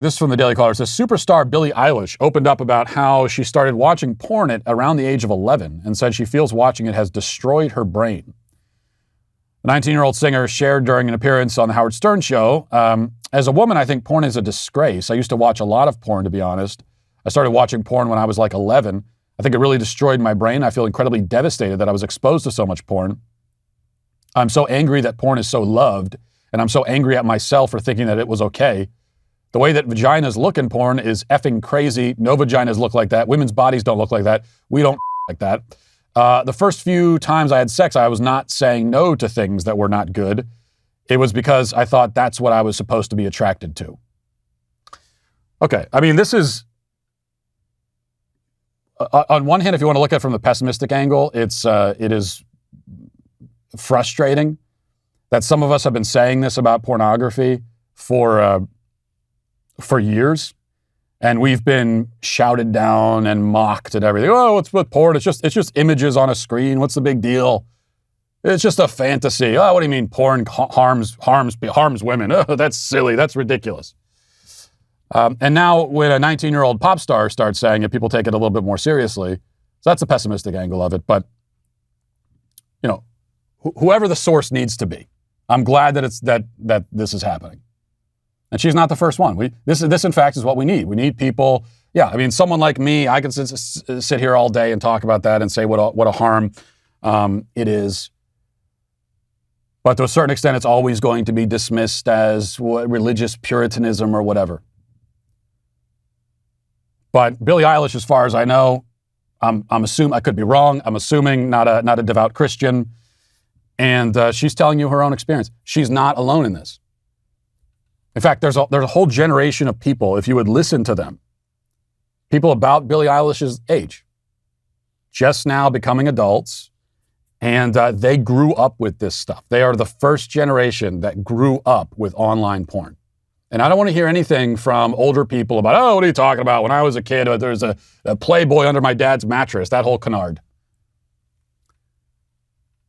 This is from the Daily Caller. It says, superstar Billie Eilish opened up about how she started watching porn at around the age of 11 and said she feels watching it has destroyed her brain. The 19-year-old singer shared during an appearance on the Howard Stern show, as a woman, I think porn is a disgrace. I used to watch a lot of porn, to be honest. I started watching porn when I was like 11. I think it really destroyed my brain. I feel incredibly devastated that I was exposed to so much porn. I'm so angry that porn is so loved, and I'm so angry at myself for thinking that it was okay. The way that vaginas look in porn is effing crazy. No vaginas look like that. Women's bodies don't look like that. We don't like that. The first few times I had sex, I was not saying no to things that were not good. It was because I thought that's what I was supposed to be attracted to. Okay, I mean, this is, on one hand, if you want to look at it from the pessimistic angle, it is frustrating that some of us have been saying this about pornography for years, and we've been shouted down and mocked and everything. Oh, what's with porn? It's just images on a screen. What's the big deal? It's just a fantasy. Oh, what do you mean porn harms women? Oh, that's silly. That's ridiculous. And now when a 19-year-old pop star starts saying it, people take it a little bit more seriously. So that's the pessimistic angle of it. But, you know, whoever the source needs to be, I'm glad that that this is happening. And she's not the first one. This in fact is what we need. We need people. Yeah, I mean, someone like me, I can sit here all day and talk about that and say what a harm it is. But to a certain extent, it's always going to be dismissed as religious puritanism or whatever. But Billie Eilish, as far as I know, I'm assuming, I could be wrong. I'm assuming not a devout Christian, and she's telling you her own experience. She's not alone in this. In fact, there's a whole generation of people, if you would listen to them, people about Billie Eilish's age, just now becoming adults, and they grew up with this stuff. They are the first generation that grew up with online porn. And I don't want to hear anything from older people about, oh, what are you talking about? When I was a kid, there's a Playboy under my dad's mattress, that whole canard.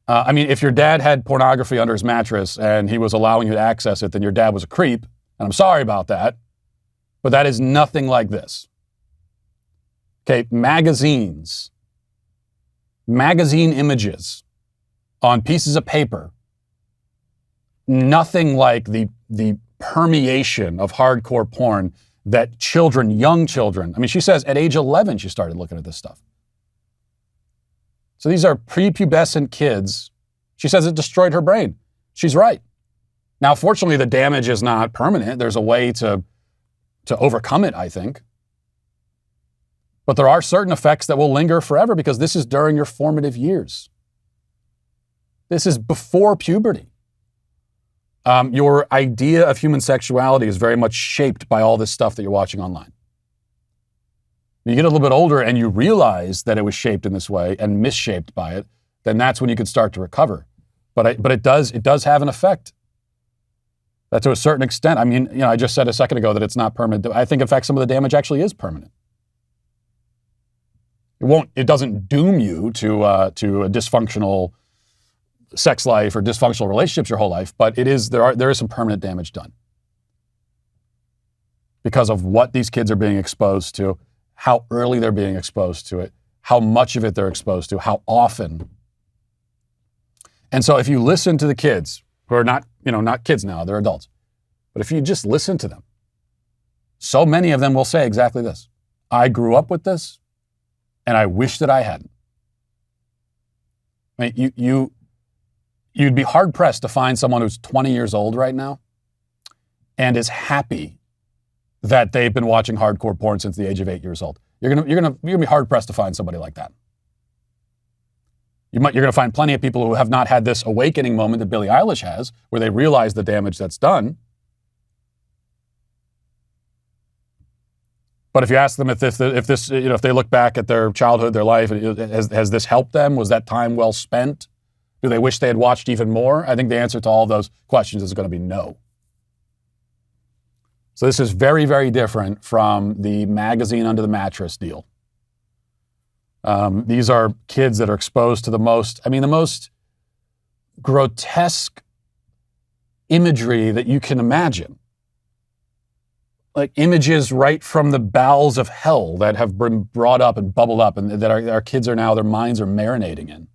I mean, if your dad had pornography under his mattress and he was allowing you to access it, then your dad was a creep. And I'm sorry about that. But that is nothing like this. Okay, magazine images on pieces of paper, nothing like the permeation of hardcore porn that young children, I mean, she says at age 11 she started looking at this stuff. So these are prepubescent kids. She says it destroyed her brain. She's right. Now, fortunately, the damage is not permanent. There's a way to overcome it, I think. But there are certain effects that will linger forever because this is during your formative years. This is before puberty. Your idea of human sexuality is very much shaped by all this stuff that you're watching online. When you get a little bit older and you realize that it was shaped in this way and misshaped by it, then that's when you can start to recover. But it does have an effect. That to a certain extent, I mean, you know, I just said a second ago that it's not permanent. I think, in fact, some of the damage actually is permanent. It doesn't doom you to a dysfunctional sex life or dysfunctional relationships your whole life, but there is some permanent damage done because of what these kids are being exposed to, how early they're being exposed to it, how much of it they're exposed to, how often. And so if you listen to the kids who are not kids now, they're adults, but if you just listen to them, so many of them will say exactly this. I grew up with this and I wish that I hadn't. I mean, you'd be hard pressed to find someone who's 20 years old right now and is happy that they've been watching hardcore porn since the age of 8 years old. You're gonna be hard pressed to find somebody like that. You're gonna find plenty of people who have not had this awakening moment that Billie Eilish has, where they realize the damage that's done. But if you ask them if they look back at their childhood, their life, has this helped them? Was that time well spent? Do they wish they had watched even more? I think the answer to all those questions is going to be no. So this is very, very different from the magazine under the mattress deal. These are kids that are exposed to the most grotesque imagery that you can imagine. like images right from the bowels of hell that have been brought up and bubbled up and that our kids are now, their minds are marinating in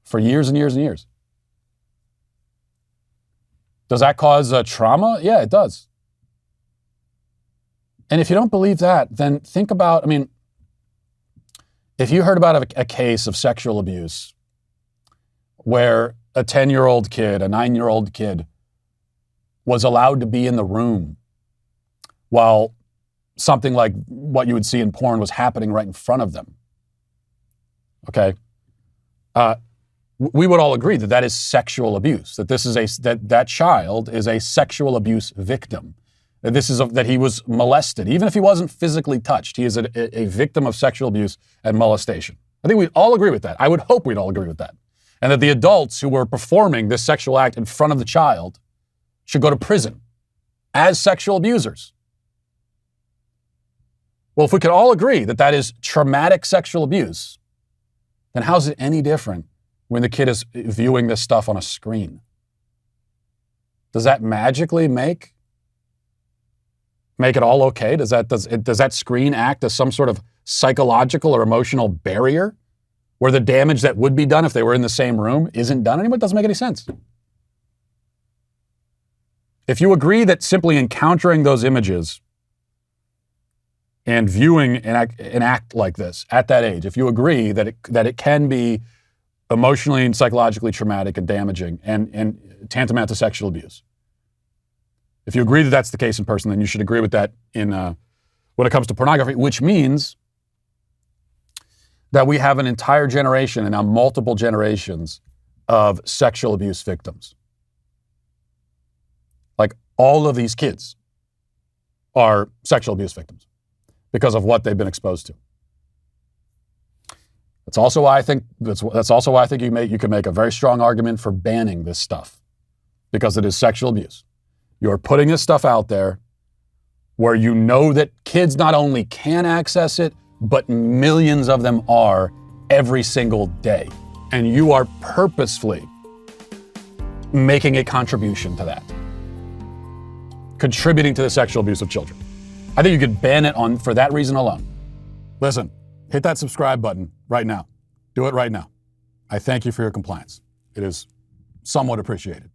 for years and years and years. Does that cause trauma? Yeah, it does. And if you don't believe that, then think about, I mean, if you heard about a case of sexual abuse where a 10-year-old kid, a 9-year-old kid was allowed to be in the room while something like what you would see in porn was happening right in front of them. Okay? We would all agree that that is sexual abuse, that this is that child is a sexual abuse victim, that that he was molested. Even if he wasn't physically touched, he is a victim of sexual abuse and molestation. I think we'd all agree with that. I would hope we'd all agree with that. And that the adults who were performing this sexual act in front of the child should go to prison as sexual abusers. Well, if we can all agree that that is traumatic sexual abuse, then how's it any different when the kid is viewing this stuff on a screen? Does that magically make it all okay? Does that screen act as some sort of psychological or emotional barrier where the damage that would be done if they were in the same room isn't done anymore? It doesn't make any sense. If you agree that simply encountering those images and viewing an act like this at that age, if you agree that it can be emotionally and psychologically traumatic and damaging and tantamount to sexual abuse, if you agree that that's the case in person, then you should agree with that when it comes to pornography, which means that we have an entire generation and now multiple generations of sexual abuse victims. Like all of these kids are sexual abuse victims because of what they've been exposed to. That's also why I think you can make a very strong argument for banning this stuff, because it is sexual abuse. You're putting this stuff out there where you know that kids not only can access it, but millions of them are every single day. And you are purposefully making a contribution to that, contributing to the sexual abuse of children. I think you could ban it for that reason alone. Listen, hit that subscribe button right now. Do it right now. I thank you for your compliance. It is somewhat appreciated.